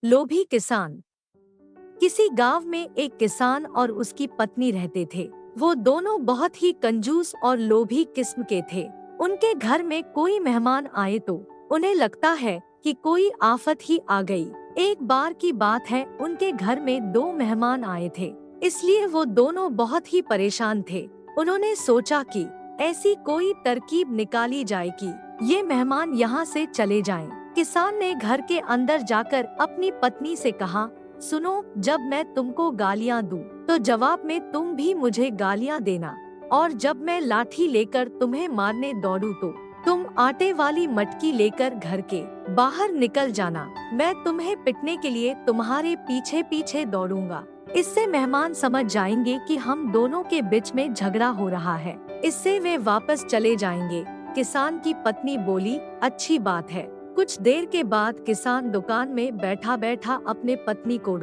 लोभी किसान। किसी गांव में एक किसान और उसकी पत्नी रहते थे। वो दोनों बहुत ही कंजूस और लोभी किस्म के थे। उनके घर में कोई मेहमान आए तो उन्हें लगता है कि कोई आफत ही आ गई। एक बार की बात है, उनके घर में दो मेहमान आए थे, इसलिए वो दोनों बहुत ही परेशान थे। उन्होंने सोचा कि ऐसी कोई तरकीब निकाली जाए कि ये मेहमान यहाँ से चले जाएं। किसान ने घर के अंदर जाकर अपनी पत्नी से कहा, सुनो, जब मैं तुमको गालियाँ दूं, तो जवाब में तुम भी मुझे गालियाँ देना, और जब मैं लाठी लेकर तुम्हें मारने दौड़ूं तो तुम आटे वाली मटकी लेकर घर के बाहर निकल जाना। मैं तुम्हें पिटने के लिए तुम्हारे पीछे पीछे दौड़ूंगा। इससे मेहमान समझ जाएंगे कि हम दोनों के बीच में झगड़ा हो रहा है। इससे वे वापस चले जाएंगे। किसान की पत्नी बोली, अच्छी बात है। कुछ देर के बाद किसान दुकान में बैठा बैठा अपने पत्नी को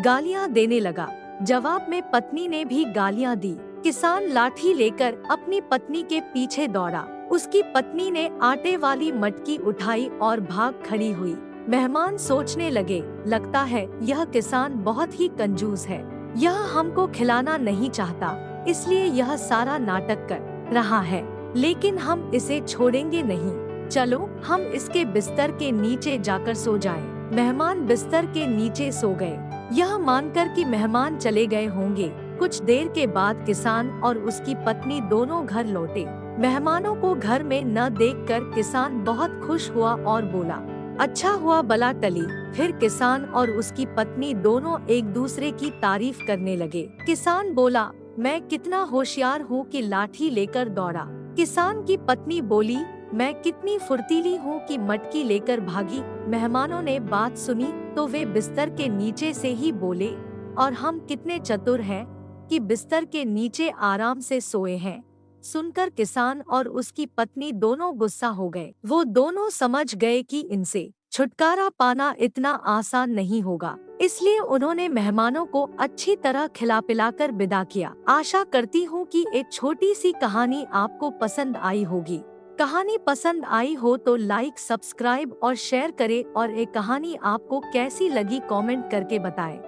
गालियां देने लगा। जवाब में पत्नी ने भी गालियां दी। किसान लाठी लेकर अपनी पत्नी के पीछे दौड़ा। उसकी पत्नी ने आटे वाली मटकी उठाई और भाग खड़ी हुई। मेहमान सोचने लगे, लगता है यह किसान बहुत ही कंजूस है। यह हमको खिलाना नहीं चाहता, इसलिए यह सारा नाटक कर रहा है। लेकिन हम इसे छोड़ेंगे नहीं। चलो, हम इसके बिस्तर के नीचे जाकर सो जाएं। मेहमान बिस्तर के नीचे सो गए। यह मानकर कि मेहमान चले गए होंगे। कुछ देर के बाद किसान और उसकी पत्नी दोनों घर लौटे। मेहमानों को घर में न देखकर किसान बहुत खुश हुआ और बोला, अच्छा हुआ बला टली। फिर किसान और उसकी पत्नी दोनों एक दूसरे की तारीफ करने लगे। किसान बोला, मैं कितना होशियार हूँ कि लाठी लेकर दौड़ा। किसान की पत्नी बोली, मैं कितनी फुर्तीली हूँ कि मटकी लेकर भागी। मेहमानों ने बात सुनी तो वे बिस्तर के नीचे से ही बोले, और हम कितने चतुर हैं कि बिस्तर के नीचे आराम से सोए हैं। सुनकर किसान और उसकी पत्नी दोनों गुस्सा हो गए। वो दोनों समझ गए कि इनसे छुटकारा पाना इतना आसान नहीं होगा, इसलिए उन्होंने मेहमानों को अच्छी तरह खिला पिलाकर विदा किया। आशा करती हूँ कि एक छोटी सी कहानी आपको पसंद आई होगी। कहानी पसंद आई हो तो लाइक, सब्सक्राइब और शेयर करें, और एक कहानी आपको कैसी लगी कमेंट करके बताएं।